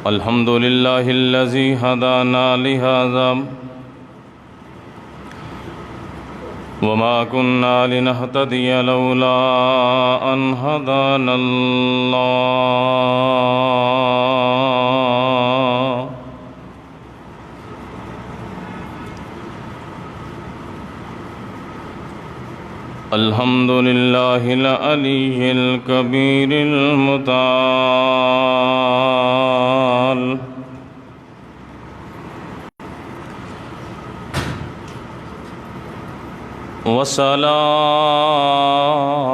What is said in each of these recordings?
الحمد لله الذي هدانا لهذا وما كنا لنهتدي لولا أن هدانا الله الحمد لله العلي الكبير المتعال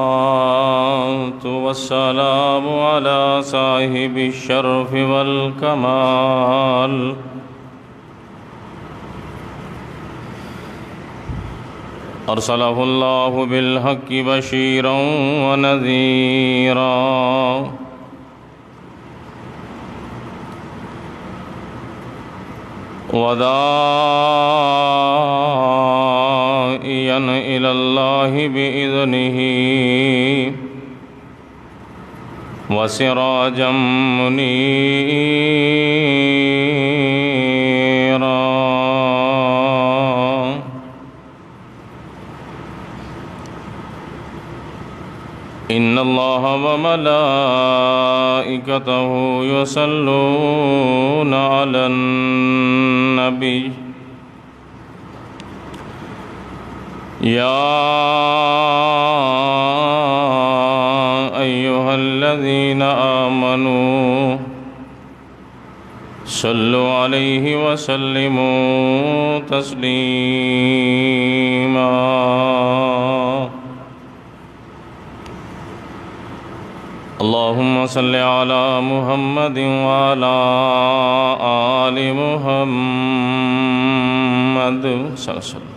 والصلاة والسلام على صاحب الشرف والكمال أرسله الله بالحق بشيرا ونذيرا وداعيا إلى الله بإذنه وسراجا منيرا إن الله وملائكته يصلون على النبي يا أيها الذين آمنوا صلوا عليه وسلموا تسليما اللهم صل على محمد وعلى آل محمد صلى الله عليه وسلم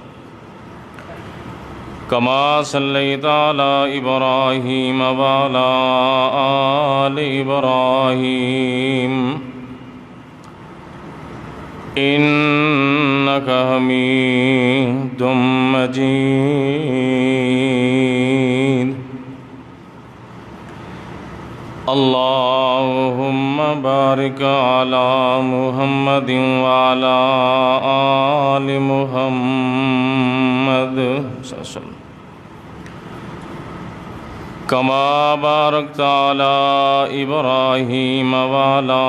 كما صليت على إبراهيم وعلى آل إبراهيم إنك حميد مجيد اللهم بارك على محمد وعلى آل محمد صلى الله عليه وسلم كما باركت على إبراهيم وعلى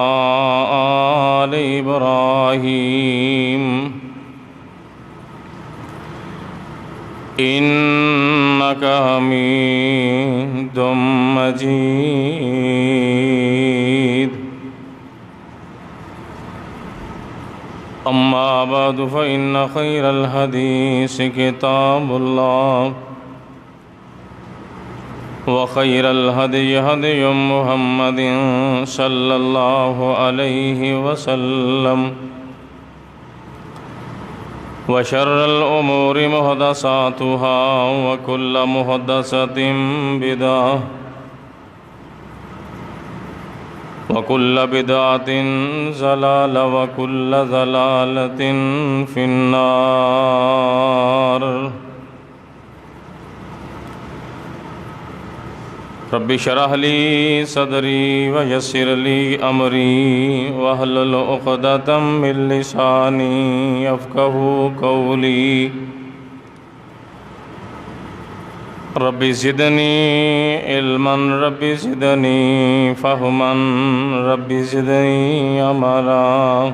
آل إبراهيم إنك حميد مجيد أما بعد فإن خير الحديث كتاب الله وخير الهدي هدي محمد صلى الله عليه وسلم وشر الأمور محدثاتها وكل محدثة بدعة وكل بدعة ضلالة وكل ضلالة في النار رب اشرح لي صدري ويسر لي أمري واحلل عقدة من لساني يفقهوا قولي رب زدني علما رب زدني فهما رب زدني عملا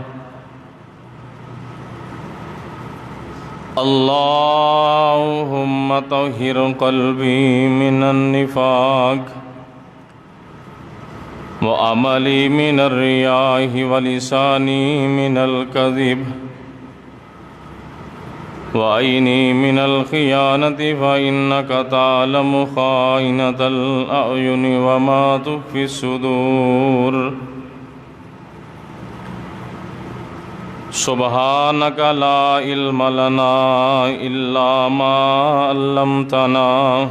اللهم طهر قلبي من النفاق وعملي من الرياء ولساني من الكذب وعيني من الخيانة فإنك تعلم خائنة الأعين وما تخفي الصدور سبحانك لا علم لنا إلا ما علمتنا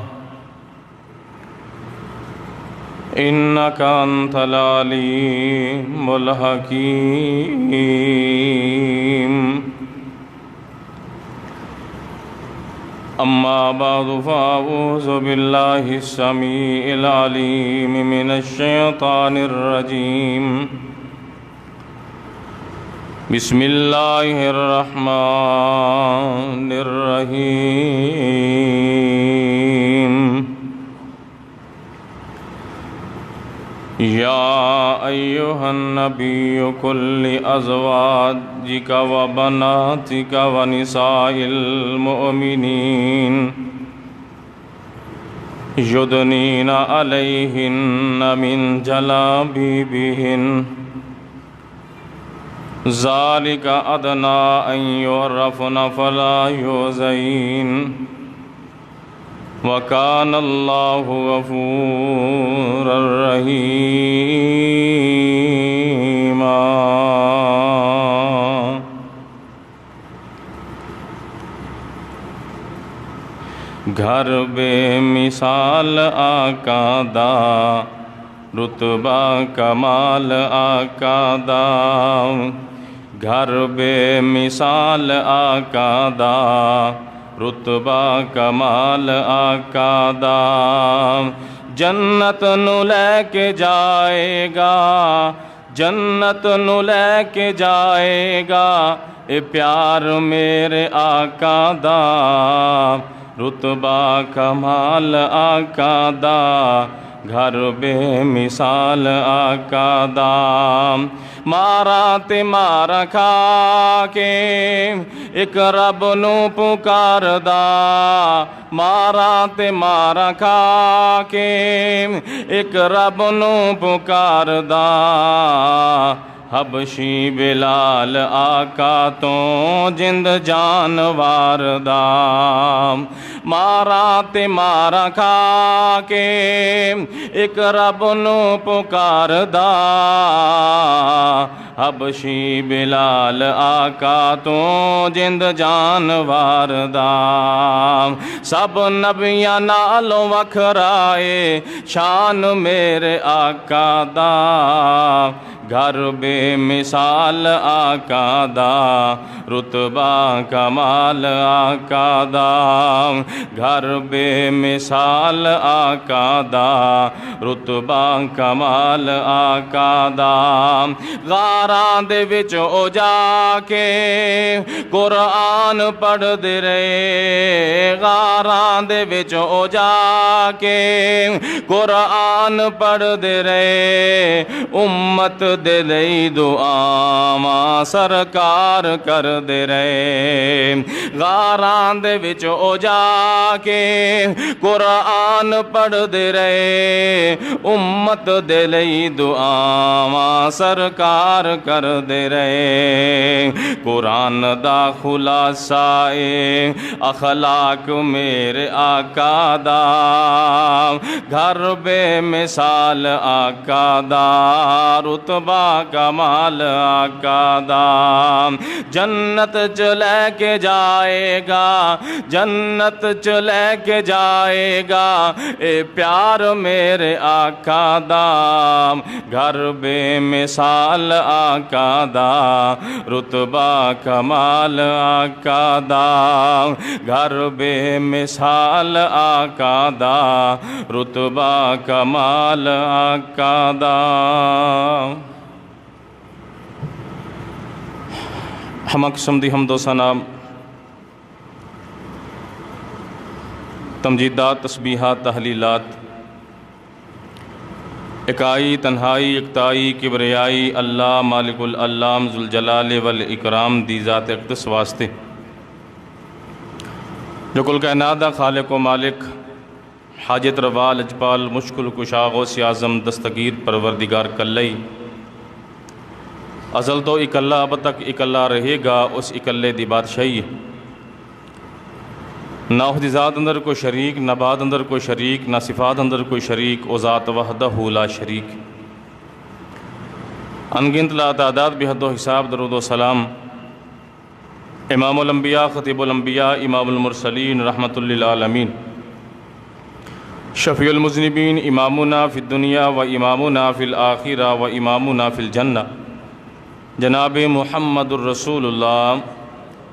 إنك أنت العليم الحكيم أما بعد فأعوذ بالله السميع العليم من الشيطان الرجيم بسم الله الرحمن الرحيم يا أيها النبي قل لأزواجك وبناتك ونساء المؤمنين يدنين عليهن من جلابيبهن ذلك أدنى أن يعرفن فلا يؤذين وكان الله غفورا رحيما۔ گھر بے مثال آقا دا، رتبہ کمال آقا دا، گھر بے مثال آقا دا، رتبہ کمال آقا دا، جنت نو لے کے جائے گا، جنت نو لے کے جائے گا، اے پیار میرے آقا دا، رتبہ کمال آقا دا، گھر بے مثال آقا دا۔ مارا تے مارا کھا کے ایک رب نو پکار دا، مارا تے مارا کھا کے ایک رب نو پکار دا، حبشی بلال آقا تو جند جانوار دا، مارا تے مارا کھا کے ایک رب نو پکار دا، حبشی بلال آقا تو جند جانوار دا، سب نبیاں نالوں وکھرائے شان میرے آقا دا، گھر بے مثال آقا دا، رتبہ کمال آقا دا، گھر بے مثال آقا دا، رتبہ کمال آقا دا، غاراں دے وچ او جا کے قرآن پڑھ دے رہے، غاراں دے وچ او جا کے قرآن پڑھ دے رہے، امت دے لئی دعاواں سرکار کر دے رہے، غاراں دے وچ او جا کے قرآن پڑھ دے رہے، امت دے لئی دعاواں سرکار کر دے رہے، قرآن دا خلاصہ اے اخلاق میرے آقا دا، گھر بے مثال آقا دا، رتبہ کمال آقا دا، جنت چ لے کے جائے گا، جنت چ لے کے جائے گا، اے پیار میرے آقا دا، گھر بے مثال آقا دا، رتبہ کمال آقا دا، گھر بے مثال آقا دا، رتبہ کمال آقا دا۔ ہم اقسم دی حمد و ثنا، تمجیدات، تسبیحات، تحلیلات، اکائی، تنہائی، اکتائی، کبریائی اللہ مالک العلام ذوالجلال والاکرام دی ذات اقدس واسطے، جو کل کائنات دا خالق و مالک، حاجت روا، لجپال، مشکل کشا، غوث اعظم، دستگیر، پروردگار کلئی، ازل تو اکلہ اب تک اکلہ رہے گا، اس اکلے دی بادشاہی، نہ احدی ذات اندر کوئی شریک، نہ بعد اندر کوئی شریک، نہ صفات اندر کوئی شریک، او ذات وحدہ لا شریک، انگنت لا تعداد بحد و حساب، درود و سلام امام الانبیاء، خطیب الانبیاء، امام المرسلین، رحمت للعالمین، شفیع المذنبین، امامنا فی الدنیا و امامنا فی الآخرہ و امامنا فی الجنہ، جناب محمد الرسول اللہ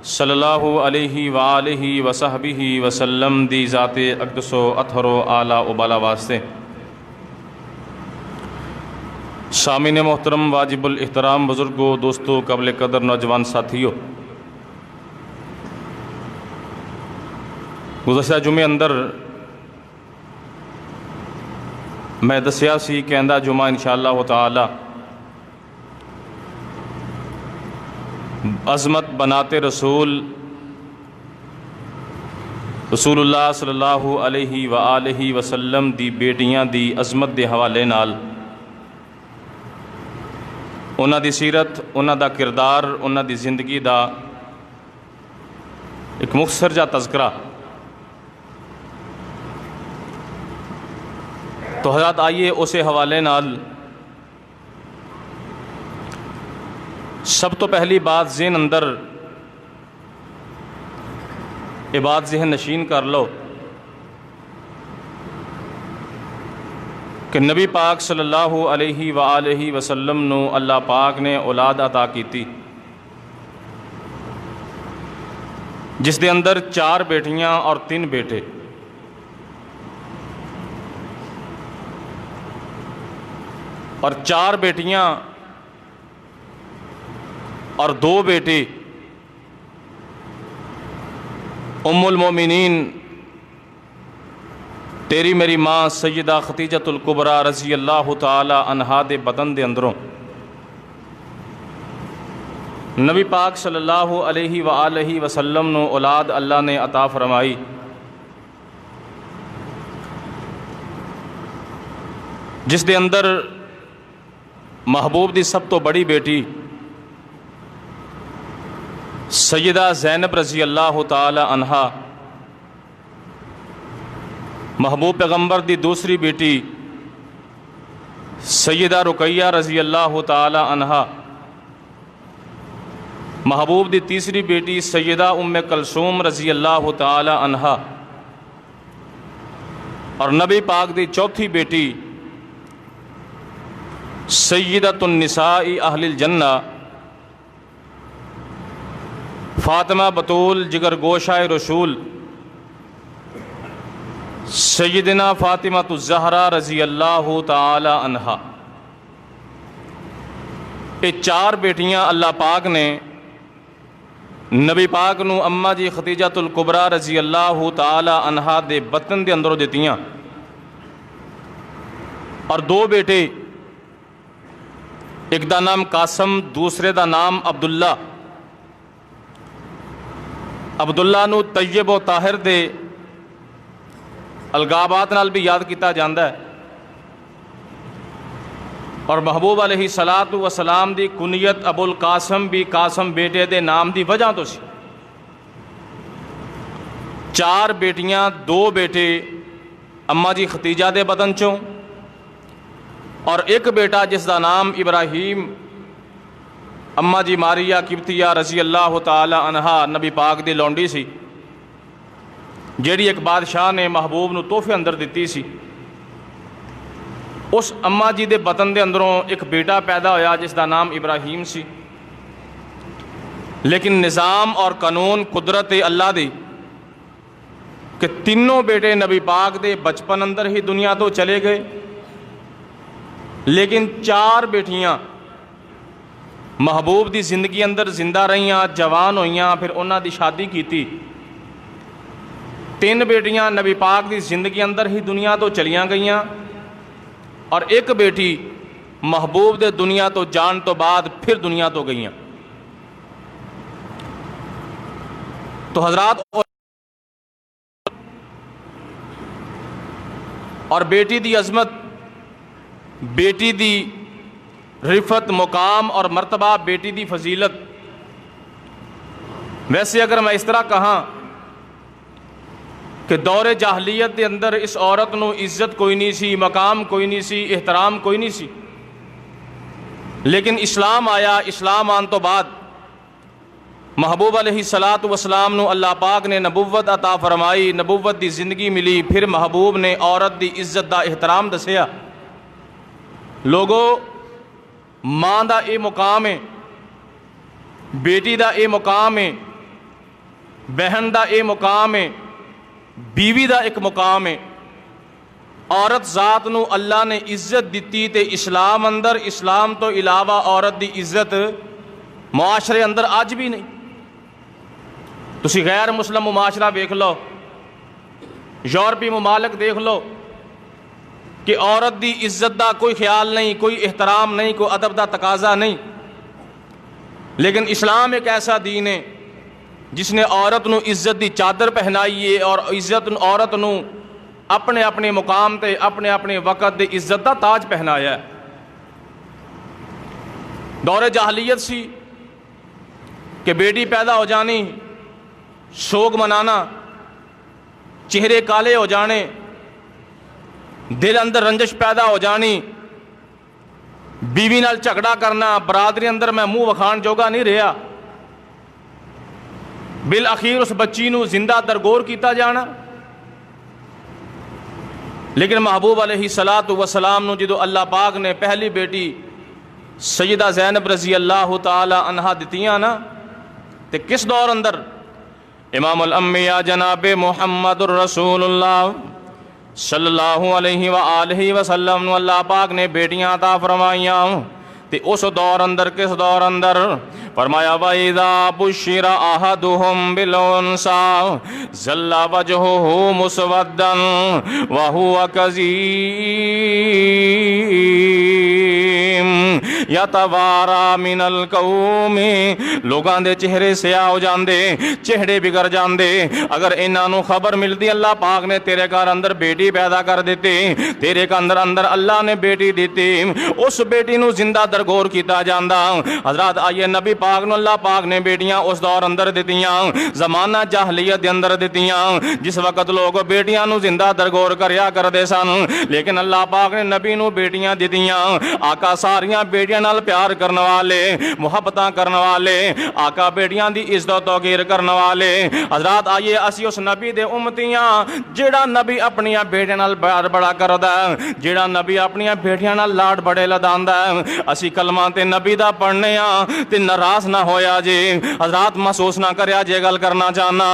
صلی اللہ علیہ وآلہ وصحبہ وسلم دی ذات اقدس و اطہر و اعلیٰ و بالا واسطے سامعین محترم، واجب الاحترام بزرگوں، دوستوں، قابل قدر نوجوان ساتھیوں، گزشتہ جمعے اندر میں دسیا سی کہ آئندہ جمعہ انشاءاللہ تعالی عظمت بناتے رسول اللہ صلی اللہ علیہ وآلہ وسلم دی بیٹیاں دی عظمت دے حوالے نال انہاں دی سیرت، انہاں دا کردار، انہاں دی زندگی دا ایک مختصر جا تذکرہ۔ تو حضرات آئیے اسے حوالے نال سب تو پہلی بات ذہن اندر یہ بات ذہن نشین کر لو کہ نبی پاک صلی اللہ علیہ وآلہ وسلم نو اللہ پاک نے اولاد عطا کیتی، جس دے اندر 4 بیٹیاں اور 3 بیٹے۔ اور 4 بیٹیاں اور 2 بیٹے ام المومنین تیری میری ماں سیدہ خدیجۃ الکبریٰ رضی اللہ تعالی عنہا دے بدن دے اندروں نبی پاک صلی اللہ علیہ وآلہ وسلم نو اولاد اللہ نے عطا فرمائی۔ جس دے اندر محبوب دی سب تو بڑی بیٹی سیدہ زینب رضی اللہ تعالی عنہا، محبوب پیغمبر دی دوسری بیٹی سیدہ رقیہ رضی اللہ تعالی عنہا، محبوب دی تیسری بیٹی سیدہ ام کلثوم رضی اللہ تعالی عنہا، اور نبی پاک دی چوتھی بیٹی سیدۃ النساء اہل الجنہ فاطمہ بطول جگر گوشہ رسول سیدنا فاطمہ الزہرا رضی اللہ تعالی عنہا۔ یہ 4 بیٹیاں اللہ پاک نے نبی پاک نو اماں جی خدیجۃ الکبریٰ رضی اللہ تعالی عنہا دے بطن دے اندروں دیتیاں، اور 2 بیٹے، ایک دا نام قاسم، دوسرے دا نام عبداللہ۔ عبداللہ نو طیب و طاہر دے الگابات نال بھی یاد کیتا جاندا ہے، اور محبوب علیہ الصلاۃ والسلام دی کنیت ابو القاسم بھی قاسم بیٹے دے نام دی وجہ تو سی۔ 4 بیٹیاں، 2 بیٹے اماں جی ختیجہ دے بدن چوں، اور ایک بیٹا جس دا نام ابراہیم اماں جی ماریہ قبطیہ رضی اللہ تعالی عنہا نبی پاک دی لونڈی سی، جیڑی ایک بادشاہ نے محبوب نو تحفے اندر دیتی سی۔ اس اماں جی دے بطن دے اندروں ایک بیٹا پیدا ہویا جس دا نام ابراہیم سی، لیکن نظام اور قانون قدرت اللہ دی کہ تینوں بیٹے نبی پاک دے بچپن اندر ہی دنیا تو چلے گئے، لیکن 4 بیٹیاں محبوب دی زندگی اندر زندہ رہیاں، جوان ہوئیاں، پھر انہاں دی شادی کیتی۔ 3 بیٹیاں نبی پاک دی زندگی اندر ہی دنیا تو چلیاں گئیاں، اور ایک بیٹی محبوب دے دنیا تو جان تو بعد پھر دنیا تو گئیاں۔ تو حضرات اور بیٹی دی عظمت، بیٹی دی رفت، مقام اور مرتبہ، بیٹی دی فضیلت، ویسے اگر میں اس طرح کہاں کہ دور جاہلیت دے اندر اس عورت نو عزت کوئی نہیں سی، مقام کوئی نہیں سی، احترام کوئی نہیں سی، لیکن اسلام آیا، اسلام آن تو بعد محبوب علیہ الصلاۃ والسلام نو اللہ پاک نے نبوت عطا فرمائی، نبوت دی زندگی ملی، پھر محبوب نے عورت دی عزت دا احترام دسیا۔ لوگو ماں دا اے مقام ہے، بیٹی دا اے مقام ہے بہن دا اے مقام ہے، بیوی دا ایک مقام ہے۔ عورت ذات نو اللہ نے عزت دیتی تے اسلام اندر، اسلام تو علاوہ عورت دی عزت معاشرے اندر اج بھی نہیں۔ تسی غیر مسلم معاشرہ دیکھ لو، یورپی ممالک دیکھ لو کہ عورت دی عزت دا کوئی خیال نہیں، کوئی احترام نہیں، کوئی ادب دا تقاضا نہیں۔ لیکن اسلام ایک ایسا دین ہے جس نے عورت نو عزت دی چادر پہنائی ہے اور عورت نو اپنے اپنے مقام تے اپنے اپنے وقت دے عزت دا تاج پہنایا ہے۔ دور جاہلیت سی کہ بیٹی پیدا ہو جانی، سوگ منانا، چہرے کالے ہو جانے، دل اندر رنجش پیدا ہو جانی، بیوی نال جھگڑا کرنا، برادری اندر میں منہ وکھان جوگا نہیں رہا، بالآخر اس بچی نو زندہ درگور کیتا جانا۔ لیکن محبوب علیہ الصلاۃ والسلام نو جدو اللہ پاک نے پہلی بیٹی سیدہ زینب رضی اللہ تعالی عنہا دتیاں نا، تے کس دور اندر؟ امام الانبیاء جناب محمد الرسول اللہ صلی اللہ علیہ وآلہ وسلم نو اللہ پاک نے بیٹیاں عطا فرمائیاں، تے اس دور اندر کس دور اندر؟ فرمایا وَإِذَا بُشِّرَ أَحَدُهُمْ بِالْأُنثَىٰ ظَلَّ وَجْهُهُ مُسْوَدًّا وَهُوَ كَظِيمٌ يَتَوَارَىٰ مِنَ الْقَوْمِ، لوگاں دے چہرے سیاہ ہو جاندے، چہرے بگڑ جاندے۔ اگر انہاں نو خبر ملدی اللہ پاک نے تیرے گھر اندر بیٹی پیدا کر دیتی، تیرے اندر اللہ نے بیٹی دیتی، اس بیٹی نو زندہ درگور کیتا جاندا۔ حضرات آئیے نبی پاک نو اللہ پاک نے بیٹیاں اس دور اندر دیتیاں، زمانہ جاہلیت دے اندر دیتیاں، جس وقت لوگ بیٹیاں نو زندہ درگور کریا کردے سن، لیکن اللہ پاک نے نبی نو بیٹیاں دیتیاں۔ آقا ساریاں بیٹیاں نال پیار کرنے والے، محبتاں کرنے والے، آقا بیٹیاں دی عزت و توقیر کرنے والے۔ حضرات آئیے اسی اس نبی دے امتیاں جیڑا نبی اپنیاں بیٹیاں نال پیار بڑا کردا ہے، جیڑا نبی اپنیاں بیٹیاں نال لاڈ بڑے لداندا ہے۔ اسی کلمہ تے نبی دا پڑھنے ہاں تے ناراض نہ ہویا جے، حضرات محسوس نہ کریا جے گل کرنا چاہنا،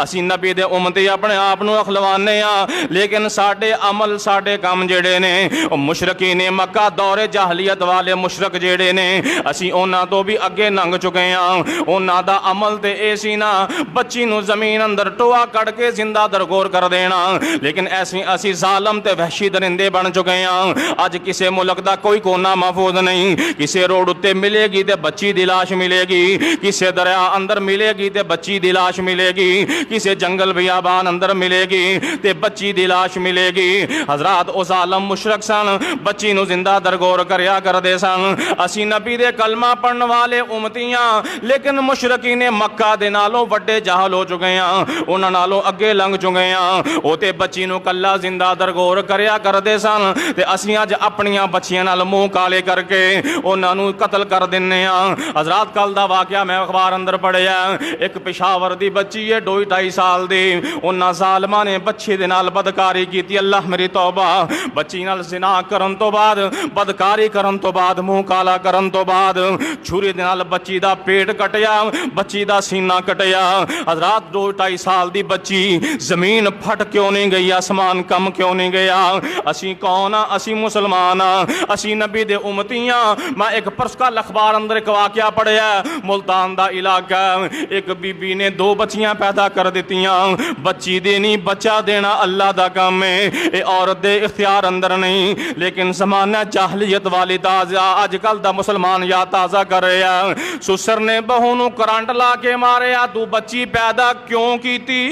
اسی نبی دے امتی اپنے آپ نو اخلوانے ہاں، لیکن ساڈے عمل ساڈے کام جڑے نے مشرکین مکہ دور جاہلیت والے مشرک جڑے نے، اسی انہاں تو بھی اگے لنگ چکے ہاں۔ انہاں دا عمل تے اے سی نا بچی نو زمین اندر ٹوਆ کٹ کے زندہ درگور کر دینا، لیکن ایسی اسی ظالم تے وحشی درندے بن چکے ہاں۔ اج کسے ملک دا کوئی کونا محفوظ نہیں، کسے روڈ اتے ملے گی تے بچی دی لاش ملے گی، کسے دریا اندر ملے گی تے بچی دی لاش ملے گی، کسے جنگل بیابان اندر ملے گی تے بچی دی لاش ملے گی۔ حضرات او ظالم مشرک سن، بچی نو زندہ درگور کریا کر دے سن۔ اسی نبی دے کلمہ پڑھن والے امتیاں، لیکن مشرکین مکہ دے نالوں وڈے جاہل ہو چکے ہیں، انہاں نالوں اگے لنگ چکے ہیں۔ او تے بچی نو کلا زندہ درگور کریا کر دے سن، تے اسی اج اپنیاں بچیاں نال منہ کالے کر کے انہاں نو قتل کر دنے ہاں۔ حضرات کل دا واقعہ میں اخبار اندر پڑھیا، ایک پشاور دی بچی ہے 2-2.5 سال دی، انہاں ظالماں نے بچی دے نال بدکاری کیتی، اللہ میری توبہ، بچی نال زنا کرن تو بعد، بدکاری کرن تو بعد، منہ کالا کرن تو بعد چھری دے نال بچی دا پیٹ کٹیا، بچی دا سینہ کٹیا۔ حضرات 2-2.5 سال دی بچی، زمین پھٹ کیوں نہیں گئی، آسمان کم کیوں نہیں گیا؟ اسی کون ہاں؟ اسی مسلمان ہاں، اسی نبی دے امتیاں۔ میں ایک پرس کل اخبار اندر ایک واقعہ پڑھیا، ملتان دا علاقہ، ایک بی بی نے 2 بچیاں پیدا کر دیتیاں۔ بچی دینی بچہ دینا اللہ دا کام ہے، اے عورت دے اختیار اندر نہیں، لیکن زمانہ جاہلیت والی تازہ اج کل دا مسلمان یا تازہ کر رہا۔ سسر نے بہو نو کرنٹ لا کے ماریا، تو بچی پیدا کیوں کیتی؟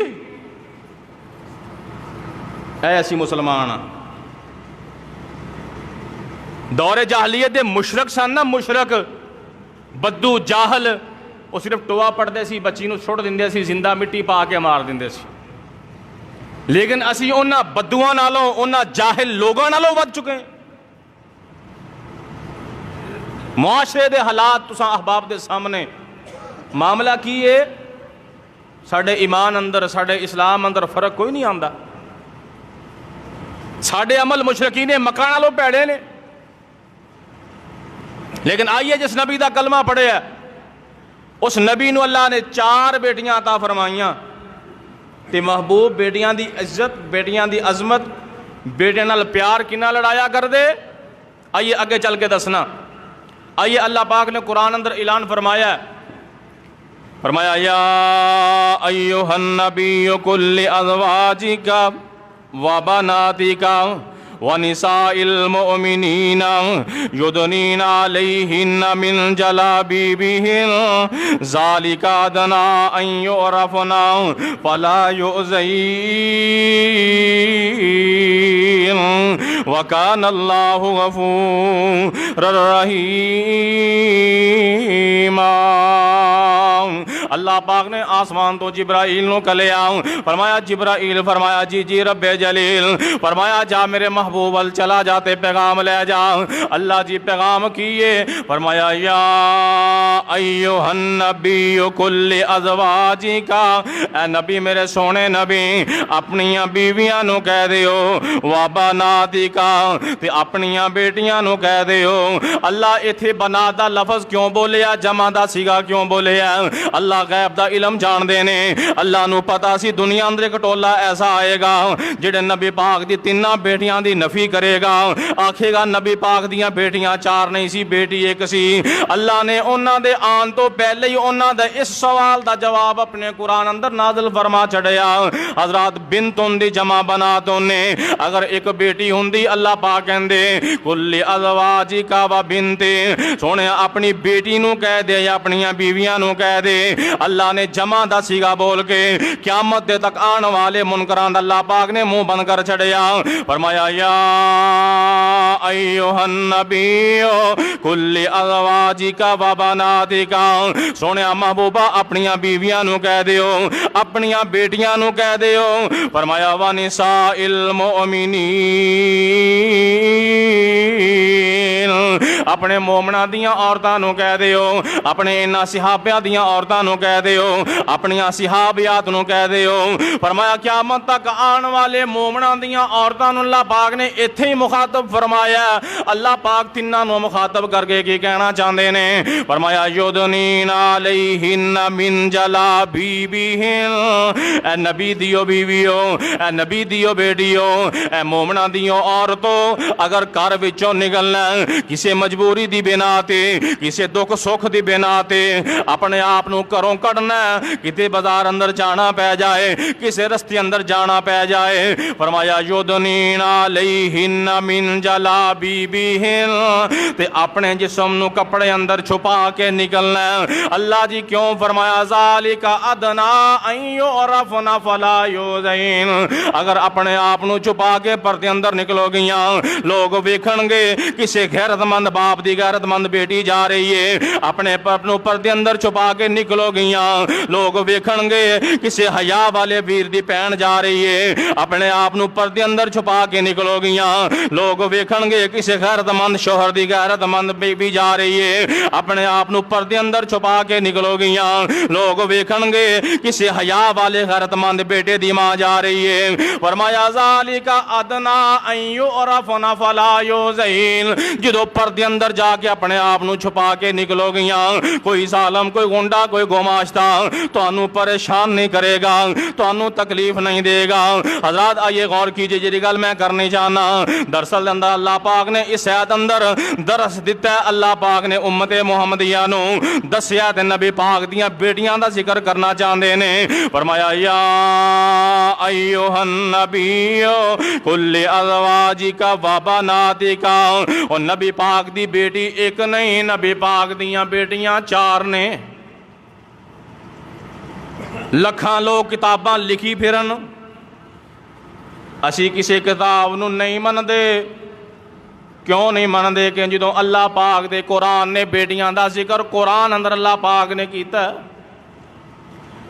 اے اسی مسلمان ہاں۔ دور جاہلیت دے مشرک سن نا، مشرک بدو جاہل، وہ صرف ٹوا پڑھتے سی، بچی نو چھوڑ دیندے سی، زندہ مٹی پا کے مار دیندے سی۔ لیکن اسی انہاں بدوਆਂ نالوں، انہاں جاہل لوگاں نالوں ود چکے ہیں۔ معاشرے دے حالات تساں احباب دے سامنے، معاملہ کی ہے؟ ساڈے ایمان اندر، ساڈے اسلام اندر فرق کوئی نہیں آندا۔ ساڈے عمل مشرکین مکہ نالوں پیڑے نے، لیکن آئیے جس نبی دا کلمہ پڑھے ہے اس نبی نو اللہ نے 4 بیٹیاں عطا فرمائیاں تے محبوب بیٹیاں دی عزت، بیٹیاں دی عظمت، بیٹیاں نال پیار کنا لڑایا کر دے. آئیے اگے چل کے دسنا. آئیے اللہ پاک نے قرآن اندر اعلان فرمایا ہے، فرمایا یا ایھا النبی قل لازواجک وبناتک ونساء المؤمنین یدنین علیہن من جلابیبہن ذالک ادنیٰ ان یعرفن فلا یؤذین وکان اللہ غفورا رحیما. اللہ پاک نے آسمان تو جبرائیل نو کلیا، فرمایا جبرائیل، فرمایا جی رب جلیل، فرمایا جا میرے محبوب ال چلا جاتے پیغام لے جا. اللہ جی پیغام کیے، فرمایا یا ایھا النبی قل لازواجک، اے نبی میرے سونے نبی اپنی بیویاں نو کہہ دیو، وبناتک تے اپنی بیٹیاں نو کہہ دیو. اللہ ایتھے بنات دا لفظ کیوں بولیا، جمع دا سیگا کیوں بولیا؟ اللہ غیب دا علم جان دے نے. اللہ نو پتا سی دنیا اندر ایک ٹولا ایسا آئے گا جڑے نبی پاک دی 3 بیٹیاں دی نفی کرے گا، آکھے گا نبی پاک دیاں بیٹیاں 4 نہیں سی، بیٹی 1 سی. اللہ نے انہاں دے آن تو پہلے ہی انہاں دے اس سوال دا جواب اپنے قرآن اندر نازل فرما چھڑیا. حضرات بنتن دی جمع بناتن نے، اگر ایک بیٹی ہوندی اللہ پاک کہندے قل لازواجک وبنتی، سونے اپنی بیٹی نو کہہ دے یا اپنی بیویاں نو کہہ دے. اللہ نے جمع دا سیگا بول کے قیامت دے تک آن والے منکران دا اللہ پاک نے منہ بند کر چھڑیا. فرمایا یا ایھا النبی قل لازواجک وبناتک، سونے محبوبہ اپنی بیویاں نو کہہ دیو، اپنی بیٹیاں نو کہہ دیو. فرمایا ونساء المؤمنین، اپنے مومنہ دیاں عورتاں نو کہہ دیو، اپنے انہاں صحابیاں دیاں عورتاں نو کہہ دیو، اپنی صحابیات نو کہہ دیو. فرمایا قیامت تک آن والے مومنہ دیاں عورتاں نو اللہ پاک نے ایتھے ہی مخاطب فرمایا. اللہ پاک تیناں نو مخاطب کر کے کی کہنا چاہندے نے؟ فرمایا یدنین علیہن من جلابیبہن، اے نبی دیو بیویو، اے نبی دیو بیٹیو، اے مومنہ دیو عورتوں، اگر گھر وچوں نکلنا کسے مجبوری دی بنا تے، کسے دکھ سکھ دی بنا تے اپنے آپ نو گھروں کڈنا، کتے بازار اندر جانا پہ جائے، کسے رستے اندر جانا پہ جائے، فرمایا یدنین علیہن من جلابیبہن، تے اپنے جسم نو کپڑے اندر چھپا کے نکلنا. اللہ جی کیوں؟ فرمایا ذالک ادنیٰ ان یعرفن فلا یؤذین، اگر اپنے آپ نو چھپا کے پردے اندر نکلو گیاں لوگ ویکھن گے کسے غیرت مند باپ دی غیرت مند بیٹی جا رہی ہے، اپنے پردے اندر چھپا کے نکلو گیاں لوگ ویکھن گے کسے حیا والے ویر دی بہن جا رہی ہے، اپنے آپ نو پردے اندر چھپا کے نکلو گیاں لوگ ویکھن گے کسے غیرت مند شوہر دی غیرت مند بیوی جا رہی ہے، اپنے آپ نو پردے اندر چھپا کے نکلو گیاں لوگ ویکھن گے کسے حیا والے غیرت مند بیٹے دی ماں جا رہی ہے. فرمایا ذالک ادنیٰ ان یعرفن فلا یؤذین، جدو پردے اندر جا کے اپنے آپ نو چھپا کے نکلو گیاں کوئی ظالم، کوئی گنڈا، کوئی گماشتہ تانوں پریشان نہیں کرے گا، تانوں تکلیف نہیں دے گا. حضرات آئیے غور کیجئے جی گل میں کرنی چاہنا. دراصل اندر اللہ پاک نے اس آیت اندر درس دیتا ہے، اللہ پاک نے امت محمدیہ نو دسیا تے نبی پاک دیاں بیٹیاں دا ذکر کرنا چاہندے نے. فرمایا یا ایھا النبی قل لازواجک وبناتک، اور نبی پاک دی بیٹی 1 نہیں، نبی پاک دیاں بیٹیاں 4 نے. لکھاں لوگ کتاباں لکھی پھرن، اسی کسی کتاب نو نہیں من دے. کیوں نہیں من دے؟ کہ جدوں اللہ پاک دے قرآن نے بیٹیاں دا ذکر قرآن اندر اللہ پاک نے کیتا ہے،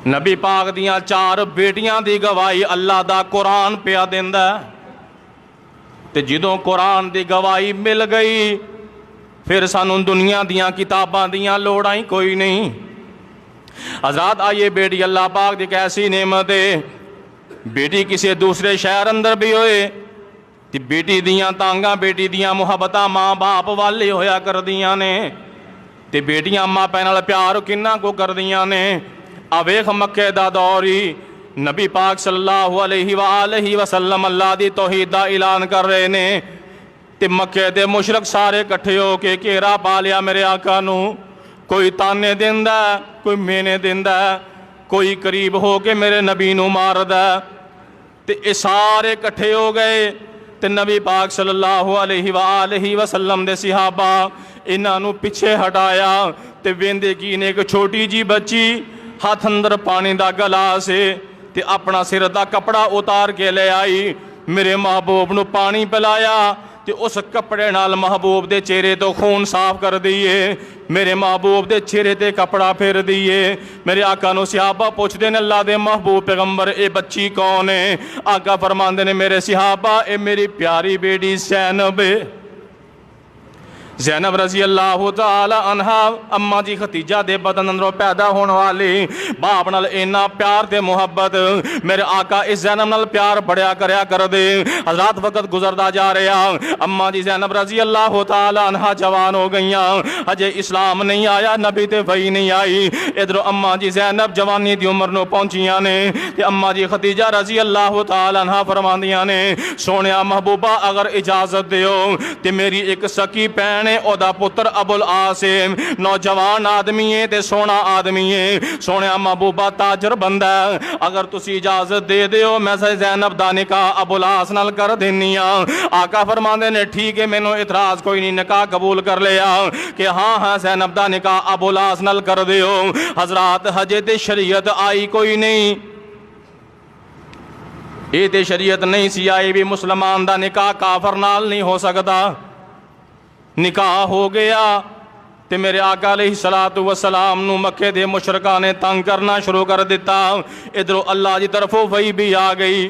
نبی پاک دیاں 4 بیٹیاں دی گواہی اللہ دا قرآن پیا دیندا ہے. تے جدوں قرآن دی گواہی مل گئی پھر سانوں دنیا دیاں کتاباں دیاں لوڑاں ہی کوئی نہیں. حضرات آئیے بیٹی اللہ پاک دی کیسی نعمت ہے. بیٹی کسی دوسرے شہر اندر بھی ہوئے تے بیٹی دیاں تانگاں، بیٹی دیاں محبتاں ماں باپ والے ہویا کر دیاں نے. ਤੇ ਬੇਟੀਆਂ ਮਾਪਿਆਂ ਨਾਲ ਪਿਆਰ ਕਿੰਨਾ ਕੋ ਕਰਦੀਆਂ ਨੇ। ਆ ਵੇਖ ਮੱਕੇ ਦਾ ਦੌਰ ਹੀ ਨਬੀ ਪਾਕ ਸੱਲੱਲਾਹੁ ਅਲੈਹਿ ਵਸੱਲਮ ਅੱਲਾਹ ਦੀ ਤੌਹੀਦ ਦਾ ਐਲਾਨ ਕਰ ਰਹੇ ਨੇ ਤੇ ਮੱਕੇ ਦੇ ਮੁਸ਼ਰਕ ਸਾਰੇ ਇਕੱਠੇ ਹੋ ਕੇ ਘੇਰਾ ਪਾ ਲਿਆ ਮੇਰੇ ਆਕਾ ਨੂੰ। ਕੋਈ ਤਾਨੇ ਦਿੰਦਾ, ਕੋਈ ਮੇਨੇ ਦਿੰਦਾ, ਕੋਈ ਕਰੀਬ ਹੋ ਕੇ ਮੇਰੇ ਨਬੀ ਨੂੰ ਮਾਰਦਾ। ਤੇ ਇਹ ਸਾਰੇ ਇਕੱਠੇ ਹੋ ਗਏ ਤੇ ਨਬੀ ਪਾਕ ਸੱਲੱਲਾਹੁ ਅਲੈਹਿ ਵਸੱਲਮ ਦੇ ਸਹਾਬਾ ਇਹਨਾਂ ਨੂੰ ਪਿੱਛੇ ਹਟਾਇਆ ਤੇ ਵੇਂਦੇ ਕੀ ਨੇ, ਇੱਕ ਛੋਟੀ ਜੀ ਬੱਚੀ ਹੱਥ ਅੰਦਰ ਪਾਣੀ ਦਾ ਗਲਾਸ ਤੇ ਆਪਣਾ ਸਿਰ ਦਾ ਕਪੜਾ ਉਤਾਰ ਕੇ ਲੈ ਆਈ, ਮੇਰੇ ਮਹਿਬੂਬ ਨੂੰ ਪਾਣੀ ਪਿਲਾਇਆ ਤੇ ਉਸ ਕੱਪੜੇ ਨਾਲ ਮਹਿਬੂਬ ਦੇ ਚਿਹਰੇ ਤੋਂ ਖੂਨ ਸਾਫ਼ ਕਰ ਦਈਏ, ਮੇਰੇ ਮਹਿਬੂਬ ਦੇ ਚਿਹਰੇ ਤੇ ਕਪੜਾ ਫੇਰ ਦਈਏ। ਮੇਰੇ ਆਕਾ ਨੂੰ ਸਹਾਬਾ ਪੁੱਛਦੇ ਨੇ, ਅੱਲਾ ਦੇ ਮਹਿਬੂਬ ਪੈਗੰਬਰ ਇਹ ਬੱਚੀ ਕੌਣ ਹੈ? ਆਕਾ ਫਰਮਾਉਂਦੇ ਨੇ, ਮੇਰੇ ਸਹਾਬਾ ਇਹ ਮੇਰੀ ਪਿਆਰੀ ਬੇਟੀ ਜ਼ੈਨਬ ਹੈ। ਜ਼ੈਨਬ ਰਜ਼ੀ ਅੱਲਾਹੁ ਤਾਲਾ ਅਨਹਾ ਅੰਮਾ ਜੀ ਖਤੀਜਾ ਦੇ ਬਦਨ ਅੰਦਰੋਂ ਪੈਦਾ ਹੋਣ ਵਾਲੀ ਬਾਪ ਨਾਲ ਇੰਨਾ ਪਿਆਰ ਤੇ ਮੁਹੱਬਤ ਮੇਰੇ ਆਕਾ ਇਸ ਜ਼ੈਨਬ ਨਾਲ ਪਿਆਰ ਬੜਿਆ ਕਰਿਆ ਕਰਦੇ। ਹਜ਼ਰਤ ਵਕਤ ਗੁਜ਼ਰਦਾ ਜਾ ਰਿਹਾ, ਅੰਮਾ ਜੀ ਜ਼ੈਨਬ ਰਜ਼ੀ ਅੱਲਾਹੁ ਤਾਲਾ ਅਨਹਾ ਜਵਾਨ ਹੋ ਗਈਆਂ, ਹਜੇ ਇਸਲਾਮ ਨਹੀਂ ਆਇਆ, ਨਬੀ ਤੇ ਵਹੀ ਨਹੀਂ ਆਈ। ਇਧਰੋਂ ਅੰਮਾ ਜੀ ਜ਼ੈਨਬ ਜਵਾਨੀ ਦੀ ਉਮਰ ਨੂੰ ਪਹੁੰਚੀਆਂ ਨੇ ਤੇ ਅੰਮਾ ਜੀ ਖਤੀਜਾ ਰਜ਼ੀ ਅੱਲਾਹੁ ਤਾਲਾ ਅਨਹਾ ਫਰਮਾਉਂਦੀਆਂ ਨੇ, ਸੋਹਣਿਆ ਮਹਿਬੂਬਾ ਅਗਰ ਇਜਾਜ਼ਤ ਦਿਓ ਤੇ ਮੇਰੀ ਇੱਕ ਸਕੀ ਭੈਣ ਉਹਦਾ ਪੁੱਤਰ ਅਬੁਲ ਆਸ ਨੌਜਵਾਨ ਆਦਮੀ ਹੈ ਤੇ ਸੋਹਣਾ ਆਦਮੀ ਹੈ, ਸੋਹਣਿਆ ਮਹਿਬੂਬਾ ਤਾਜਰ ਬੰਦਾ, ਅਗਰ ਤੁਸੀਂ ਇਜਾਜ਼ਤ ਦੇ ਦਿਓ ਮੈਂ ਜ਼ੈਨਬ ਦਾ ਨਿਕਾਹ ਅਬੁਲ ਆਸ ਨਾਲ ਕਰ ਦਿੰਨੀ ਆ। ਆਕਾ ਫਰਮਾਉਂਦੇ ਨੇ, ਠੀਕ ਹੈ ਮੈਨੂੰ ਇਤਰਾਜ਼ ਕੋਈ ਨਹੀਂ, ਨਿਕਾਹ ਕਬੂਲ ਕਰ ਲਿਆ ਕਿ ਹਾਂ ਜ਼ੈਨਬ ਦਾ ਨਿਕਾਹ ਅਬੁਲ ਆਸ ਨਾਲ ਕਰ ਦਿਓ। ਹਜ਼ਰਤ ਹਜੇ ਤੇ ਸ਼ਰੀਅਤ ਆਈ ਕੋਈ ਨਹੀਂ, ਇਹ ਤੇ ਸ਼ਰੀਅਤ ਨਹੀਂ ਸੀ ਆਈ ਵੀ ਮੁਸਲਮਾਨ ਦਾ ਨਿਕਾਹ ਕਾਫਰ ਨਾਲ ਨਹੀਂ ਹੋ ਸਕਦਾ। ਨਿਕਾਹ ਹੋ ਗਿਆ ਤੇ ਮੇਰੇ ਆਕਾ ਅਲੈਹਿਸਸਲਾਤੁ ਵਸਸਲਾਮ ਨੂੰ ਮੱਕੇ ਦੇ ਮੁਸ਼ਰਕਾਂ ਨੇ ਤੰਗ ਕਰਨਾ ਸ਼ੁਰੂ ਕਰ ਦਿੱਤਾ। ਇਧਰੋਂ ਅੱਲਾ ਦੀ ਤਰਫੋਂ ਵਹੀ ਵੀ ਆ ਗਈ,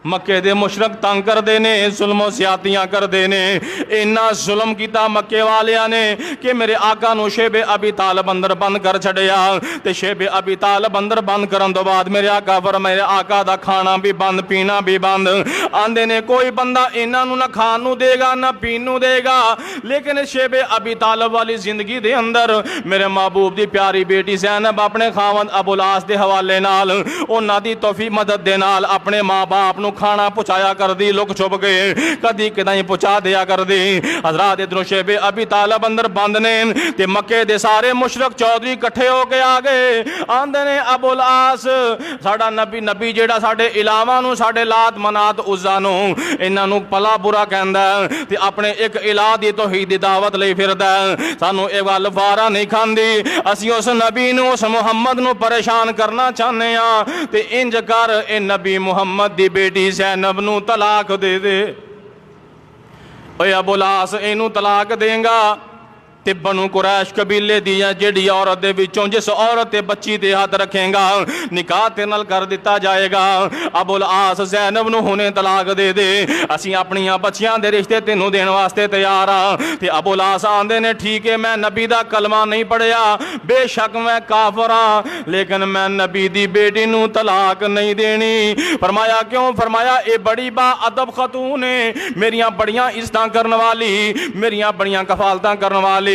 ਮੱਕੇ ਦੇ ਮੁਸ਼ਰਕ ਤੰਗ ਕਰਦੇ ਨੇ, ਜ਼ੁਲਮੋ ਜ਼ਿਆਦਤੀਆਂ ਕਰਦੇ ਨੇ। ਇੰਨਾ ਜ਼ੁਲਮ ਕੀਤਾ ਮੱਕੇ ਵਾਲਿਆਂ ਨੇ ਕਿ ਮੇਰੇ ਆਕਾ ਨੂੰ ਸ਼ੇਬੇ ਅਬੀ ਤਾਲਬ ਅੰਦਰ ਬੰਦ ਕਰ ਛੱਡਿਆ ਤੇ ਸ਼ੇਬੇ ਅਬੀ ਤਾਲਬ ਅੰਦਰ ਬੰਦ ਕਰਨ ਤੋਂ ਬਾਅਦ ਮੇਰੇ ਆਕਾ ਦਾ ਖਾਣਾ ਵੀ ਬੰਦ, ਪੀਣਾ ਵੀ ਬੰਦ। ਆਂਦੇ ਨੇ ਕੋਈ ਬੰਦਾ ਇਹਨਾਂ ਨੂੰ ਨਾ ਖਾਣ ਨੂੰ ਦੇਗਾ ਨਾ ਪੀਣ ਨੂੰ ਦੇਗਾ, ਲੇਕਿਨ ਸ਼ੇਬੇ ਅਬੀ ਤਾਲਬ ਵਾਲੀ ਜ਼ਿੰਦਗੀ ਦੇ ਅੰਦਰ ਮੇਰੇ ਮਹਿਬੂਬ ਦੀ ਪਿਆਰੀ ਬੇਟੀ ਜ਼ੈਨਬ ਆਪਣੇ ਖਾਵੰਦ ਅਬੁਲ ਆਸ ਦੇ ਹਵਾਲੇ ਨਾਲ ਉਹਨਾਂ ਦੀ ਤੋਫੀ ਮਦਦ ਦੇ ਨਾਲ ਆਪਣੇ ਮਾਂ ਬਾਪ ਨੂੰ ਖਾਣਾ ਪਹੁੰਚਾਇਆ ਕਰਦੀ, ਲੁਕ ਛੁਪ ਕੇ ਕਦੀ ਕਿਦਾਂ ਪਹੁੰਚਾ ਦਿਆ ਕਰਦੀ। ਹਜ਼ਰਤ ਇਧਰੋਂ ਸ਼ੇਬੇ ਅਬੀ ਤਾਲਬ ਅੰਦਰ ਬੰਦ ਨੇ ਤੇ ਮੱਕੇ ਦੇ ਸਾਰੇ ਮੁਸ਼ਰਕ ਚੌਧਰੀ ਇਕੱਠੇ ਹੋ ਕੇ ਆ ਗਏ। ਆਂਦੇ ਨੇ ਅਬੁਲ ਆਸ ਸਾਡਾ ਨਬੀ ਜਿਹੜਾ ਸਾਡੇ ਇਲਾਵਾਂ ਨੂੰ, ਸਾਡੇ ਲਾਤ ਮਨਾਤ ਉਜ਼ਾ ਨੂੰ ਇਹਨਾਂ ਨੂੰ ਭਲਾ ਬੁਰਾ ਕਹਿੰਦਾ ਤੇ ਆਪਣੇ ਇੱਕ ਇਲਾਹ ਦੀ ਤੌਹੀਦ ਦੀ ਦਾਵਤ ਲਈ ਫਿਰਦਾ। ਸਾਨੂੰ ਇਹ ਗੱਲ ਵਾਰਾ ਨਹੀਂ ਖਾਂਦੀ, ਅਸੀਂ ਉਸ ਨਬੀ ਨੂੰ, ਉਸ ਮੁਹੰਮਦ ਨੂੰ ਪਰੇਸ਼ਾਨ ਕਰਨਾ ਚਾਹੁੰਦੇ ਆ ਤੇ ਇੰਜ ਕਰ ਇਹ ਨਬੀ ਮੁਹੰਮਦ ਦੀ ਬੇਟੀ ਜ਼ੈਨਬ ਨੂੰ ਤਲਾਕ ਦੇ ਦੇ। ਓਏ ਅਬੁਲ ਆਸ ਇਹਨੂੰ ਤਲਾਕ ਦੇਂਗਾ ਤੇ ਬਨੂ ਕੁਰੈਸ਼ ਕਬੀਲੇ ਦੀ ਜਿਹੜੀ ਔਰਤ ਦੇ ਵਿੱਚੋਂ ਜਿਸ ਔਰਤ ਤੇ ਬੱਚੀ ਤੇ ਹੱਥ ਰੱਖੇਗਾ ਨਿਕਾਹ ਤੇ ਨਾਲ ਕਰ ਦਿੱਤਾ ਜਾਏਗਾ। ਅਬੁਲ ਆਸ ਜ਼ੈਨਬ ਨੂੰ ਹੁਣੇ ਤਲਾਕ ਦੇ ਦੇ, ਅਸੀਂ ਆਪਣੀਆਂ ਬੱਚੀਆਂ ਦੇ ਰਿਸ਼ਤੇ ਤੈਨੂੰ ਦੇਣ ਵਾਸਤੇ ਤਿਆਰ ਆ। ਤੇ ਅਬੁਲ ਆਸ ਆਂਦੇ ਨੇ, ਠੀਕ ਹੈ ਮੈਂ ਨਬੀ ਦਾ ਕਲਮਾ ਨਹੀਂ ਪੜਿਆ, ਬੇਸ਼ੱਕ ਮੈਂ ਕਾਫਰ ਆ, ਲੇਕਿਨ ਮੈਂ ਨਬੀ ਦੀ ਬੇਟੀ ਨੂੰ ਤਲਾਕ ਨਹੀਂ ਦੇਣੀ। ਫਰਮਾਇਆ ਕਿਉਂ? ਫਰਮਾਇਆ ਇਹ ਬੜੀ ਬਾ ਅਦਬ ਖਤੂਨ ਹੈ, ਮੇਰੀਆਂ ਬੜੀਆਂ ਇੱਜ਼ਤਾਂ ਕਰਨ ਵਾਲੀ, ਮੇਰੀਆਂ ਬੜੀਆਂ ਕਫਾਲਤਾਂ ਕਰਨ ਵਾਲੀ,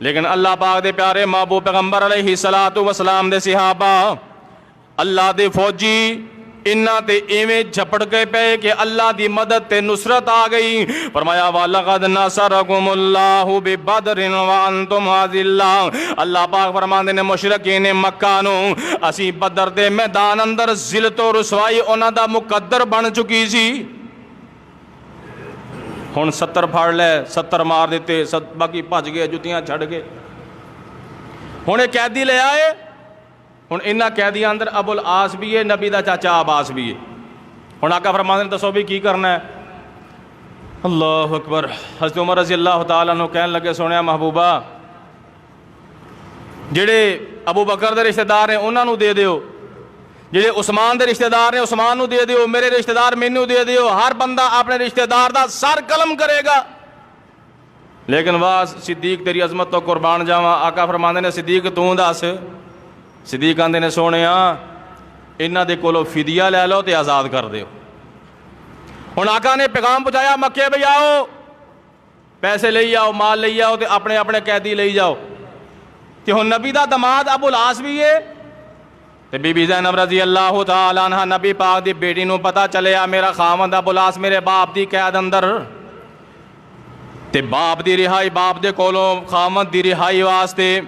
لیکن اللہ پاک دے پیارے محبوب پیغمبر علیہ الصلوۃ والسلام دے صحابہ اللہ دے فوجی انہاں تے ایویں جھپڑ کے پے کہ اللہ دی مدد تے نصرت آ گئی. فرمایا وَلَقَدْ نَصَرَكُمُ اللَّهُ بِبَدْرٍ وَأَنْتُمْ أَذِلَّةٌ. اللہ پاک فرماندے نے مشرکین مکہ نو اسی بدر دے میدان اندر ذلت و رسوائی انہاں دا مقدر بن چکی سی. ہن 70 پھڑ لے 70 مار دیتے باقی بھج گئے جتیاں چھڑ گئے. ہن ایک قیدی لے آئے. ہن انہاں قیدیاں اندر ابو العاص بھی ہے نبی دا چاچا عباس بھی ہے. ہن آقا فرماندے نے دسو بھی کی کرنا ہے. اللہ اکبر. حضرت عمر رضی اللہ تعالیٰ عنہ کہنے لگے سونے محبوبہ جڑے ابو بکر دے رشتہ دار ہیں انہاں نو دے دیو, جڑے عثمان دے رشتہ دار ہیں عثمان نو دے دیو, میرے رشتہ دار مینوں دے دیو. ہر بندہ اپنے رشتہ دار دا سر قلم کرے گا. لیکن واہ صدیق تیری عظمت تو قربان جاواں. آقا فرماندے نے صدیق تو دس. صدیق آندے نے سونیا انہاں دے کولو فدیہ لے لو تے آزاد کر دیو. ہن آقا نے پیغام پہنچایا مکے بھی آؤ پیسے لے آؤ مال لے آؤ تے اپنے اپنے قیدی لے جاؤ. تے ہن نبی دا دماد ابو العاص بھی ہے تے بی بی زینب رضی اللہ تعالی عنہ نبی پاک دی بیٹی نو پتہ چلیا میرا خاوند ابو العاص میرے باپ دی قید اندر تے باپ دی رہائی باپ دے کولوں خاوند دی رہائی واسطے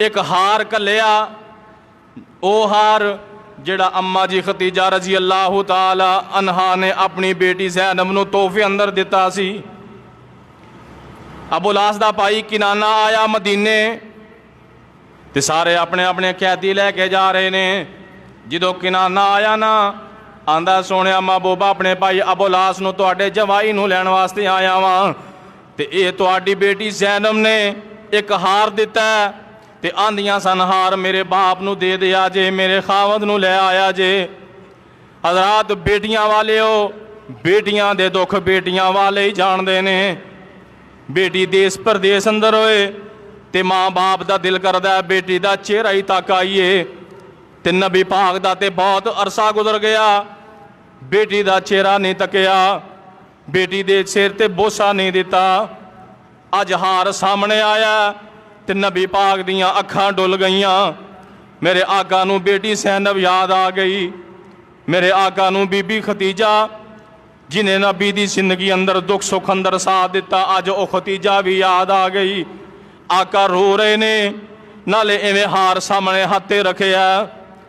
ایک ہار کلیا. او ہار جڑا اما جی ختیجہ رضی اللہ تعالی عنہا نے اپنی بیٹی زینب نو تحفے اندر دیتا سی. ابو العاص دا بھائی کنانہ آیا مدینے تے سارے اپنے اپنے قیدی لے کے جا رہے نے. جدو کنانہ آیا نا آندا سونے محبوبہ اپنے بھائی ابو العاص نو تواڈے جوائی نو لین واسطے آیا واں تے اے تواڈی بیٹی زینب نے ایک ہار دیتا ہے تے آندیاں سن ہار میرے باپ نو دے دیا جے میرے خاوند نو لے آیا جے. حضرات بیٹیاں والے ہو بیٹیاں دے دکھ بیٹیاں والے ہی جان دے نے. بیٹی دیس پردیس اندر ہوئے تے ماں باپ دا دل کردا ہے بیٹی دا چہرہ ہی تک آئیے. تے نبی پاک دا تے بہت عرصہ گزر گیا بیٹی دا چہرہ نہیں تکیا بیٹی دے سر تے بوسا نہیں دیتا. اج ہار سامنے آیا تے نبی پاک دیاں اکھاں ڈل گئیاں. میرے آقا نو بیٹی زینب یاد آ گئی. میرے آقا نو بی بی ختیجہ جنہیں نبی دی زندگی اندر دکھ سکھ اندر ساتھ دیتا اج او ختیجہ بھی یاد آ گئی. آقا رو رہے نے نالے ایویں ہار سامنے ہاتھے رکھے ہے.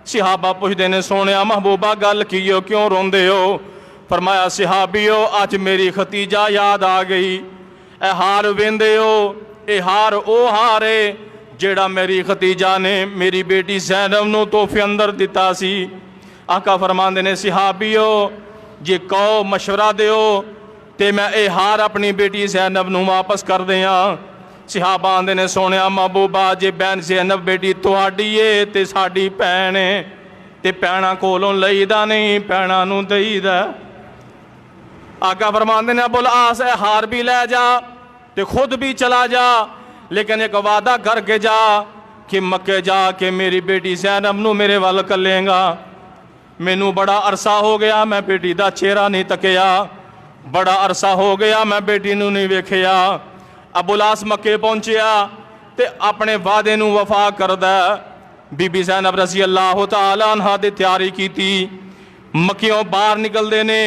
صحابہ پوچھتے نے سونے محبوبہ گل کیو کیوں روندے ہو. فرمایا صحابیو اج میری ختیجہ یاد آ گئی. اے ہار ویندے ہو اے ہار او ہار ہے جیڑا میری ختیجہ نے میری بیٹی زینب نو تحفے اندر دیتا سی. آقا فرماندے نے صحابیو جے کہو مشورہ دیو تے میں اے ہار اپنی بیٹی زینب نو واپس کر دیاں. صحابہ آندے نے سونیا محبوبہ جے بہن زینب بیٹی تواڈی ہے تے ساڈی بہن ہے تے بہناں کولوں لئیدا نہیں بہناں نو دئیدا. آقا فرماندے نے ابو العاص اے ہار بھی لے جا تے خود بھی چلا جا لیکن ایک وعدہ کر کے جا کہ مکے جا کے میری بیٹی زینب نو میرے وال کر لیں گا. مینوں بڑا عرصہ ہو گیا میں بیٹی دا چہرہ نہیں تکیا بڑا عرصہ ہو گیا میں بیٹی نو نہیں ویکھیا. ابو العاص مکے پہنچیا تے اپنے وعدے نو وفا کردا. بی بی زینب رضی اللہ تعالی عنہ دی تیاری کیتی. مکیوں باہر نکل دے نے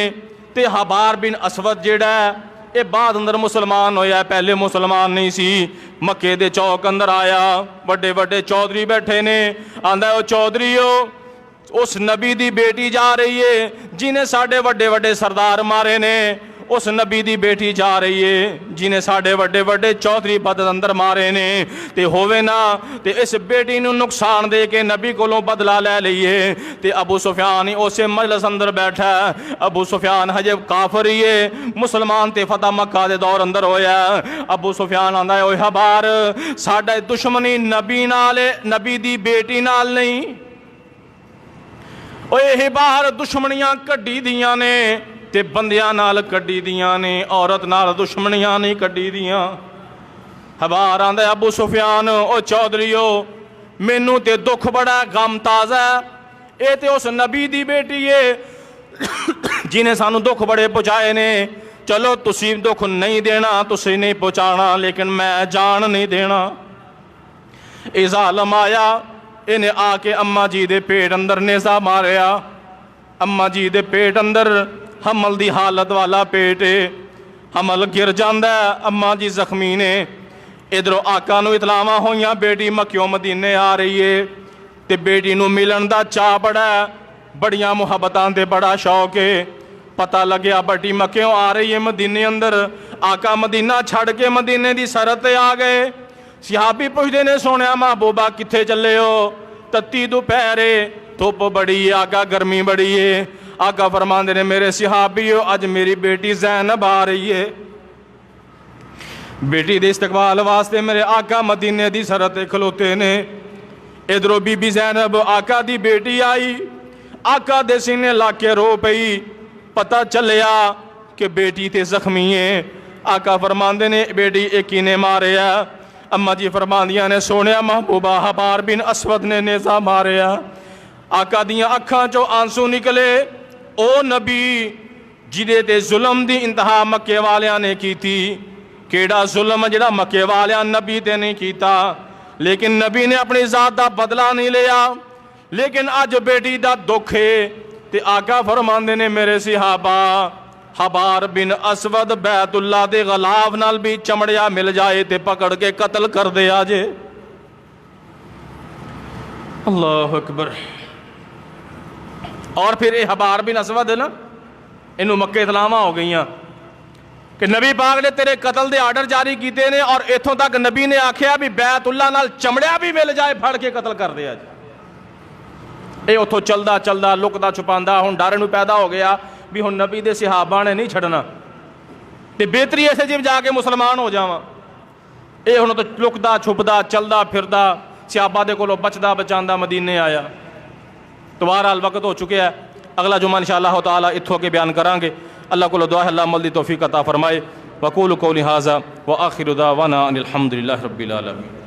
تے حبار بن اسود جیڑا ہے اے بعد اندر مسلمان ہویا ہے پہلے مسلمان نہیں سی. مکے دے چوک اندر آیا بڑے بڑے چودھری بیٹھے نے. آندا ہے او چودھریو اس نبی دی بیٹی جا رہی ہے جنہیں ساڑھے وڈے وڈے سردار مارے نے. اس نبی دی بیٹی جا رہی ہے جنہیں ساڑھے وڈے وڈے چودھری بدل اندر مارے نے. تے ہووے نا تے اس بیٹی نو نقصان دے کے نبی کولوں بدلہ لے لئیے. تے ابو سفیان ہی اسے مجلس اندر بیٹھا ہے. ابو سفیان حجب کافر ہی ہے مسلمان تے فتح مکہ دے دور اندر ہویا. ابو سفیان آندا ہے اوہ حبار ساڑھے دشمنی نبی نال نبی دی بیٹی نال نہیں. اوہ حبار دشمنیاں کڈی دیاں نے تے بندیاں نال کڈی دیاں نے عورت نال دشمنیاں نہیں کڈی دیاں. حبار آندا ہے ابو سفیان او چودھریو مینوں تے دکھ بڑا غم تازہ ہے. اے تے اس نبی دی بیٹی ہے جنہیں سانو دکھ بڑے پہنچائے نے چلو تسی دکھ نہیں دینا، تسی نہیں پہنچانا، لیکن میں جان نہیں دینا۔ اے ظالم آیا، انہیں آ کے اماں جی دے پیٹ اندر نیزہ ماریا۔ اماں جی دے پیٹ اندر حمل دی حالت والا پیٹ ہے، حمل گر جاندہ ہے، اماں جی زخمی نے۔ ادھروں آقا نو اطلاعاں ہوئیاں بیٹی مکیوں مدینے آ رہی ہے، تے بیٹی نو ملن دا چاہ بڑا ہے، بڑیاں محبتاں دے بڑا شوق ہے۔ پتہ لگیا بیٹی مکیوں آ رہی ہے مدینے اندر، آقا مدینہ چھڑ کے مدینے دی سرحد تے آ گئے۔ صحابی پوچھدے نے سونیا محبوبہ کتھے چلے ہو؟ تتی دوپہرے، دھوپ بڑی ہے، آقا گرمی بڑی ہے۔ آقا فرماندے نے میرے صحابیو اج میری بیٹی زینب آ رہی ہے، بیٹی دے استقبال واسطے میرے آقا مدینے دی سرحد تے کھلوتے نے۔ ادھروں بی بی زینب آقا دی بیٹی آئی، آقا دے سینے لا کے رو پئی۔ پتہ چلیا کہ بیٹی تے زخمی ہے۔ آقا فرماندے نے بیٹی ایک ہی نے ماریا۔ اماں جی فرماندیاں نے سونیا محبوبہ حبار بن اسود نے نیزہ ماریا۔ آقا دیاں اکھاں چو آنسو نکلے۔ او نبی جدے تے ظلم دی انتہا مکے والیاں نے کی تھی، کیڑا ظلم جڑا مکے والیاں نبی تے نہیں کیتا، لیکن نبی نے اپنی ذات دا بدلہ نہیں لیا۔ لیکن اج بیٹی دا دکھ ہے تے آقا فرماندے نے میرے صحابہ حبار بن اسود بیت اللہ دے غلاف نال بھی چمڑیا مل جائے تے پکڑ کے قتل کر دے آجے۔ اللہ اکبر۔ اور پھر یہ حبار بن اسود ہے نا، انہوں مکے اطلاعاں ہو گئیاں کہ نبی پاک نے تیرے قتل دے آرڈر جاری کیتے نے، اور ایتھوں تک نبی نے آکھیا بھی بیت اللہ نال چمڑیا بھی مل جائے پھڑ کے قتل کر دیا جائے۔ اے اتھوں چلدا چلدا لکدا چھپاندا ہن ڈر نو پیدا ہو گیا بھی ہن نبی دے صحابہ نے نہیں چھڑنا تے بہتری ایسے جی جا کے مسلمان ہو جاواں۔ اے ہن تو لکدا چھپدا چلدا پھردا صحابہ دے کولوں بچدا بچاندا مدینے آیا۔ تو بہرحال وقت ہو چکے ہے، اگلا جمعہ انشاءاللہ تعالی اتھوں کے بیان کریں گے۔ اللہ کو دعا ہے اللہ عمل دی توفیق عطا فرمائے۔ وقول قولی ھذا وآخر دعوانا ان الحمد للہ رب العالمین۔